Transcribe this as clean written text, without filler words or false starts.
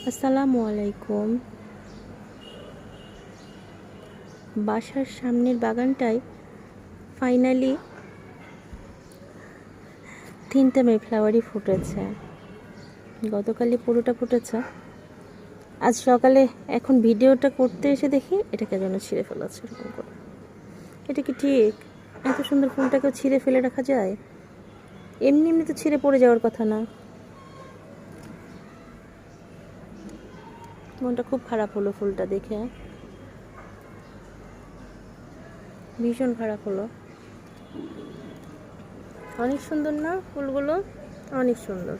আসসালামু আলাইকুম। বাসার সামনের বাগানটায় ফাইনালি 3টে মেফ্লাওয়ারই ফুটেছে। গতকালই পুরোটা ফুটেছে। আজ সকালে এখন ভিডিওটা করতে এসে দেখি এটাকে যেন ছিঁড়ে ফেলেছে এরকম করে। এটা কি ঠিক? এত সুন্দর ফুলটাকেও ছিঁড়ে ফেলে রাখা যায়? এমনি এমনি তো ছিঁড়ে পড়ে যাওয়ার কথা না। মনটা খুব খারাপ হলো ফুলটা দেখে, ভীষণ খারাপ হলো। অনেক সুন্দর না ফুলগুলো? অনেক সুন্দর।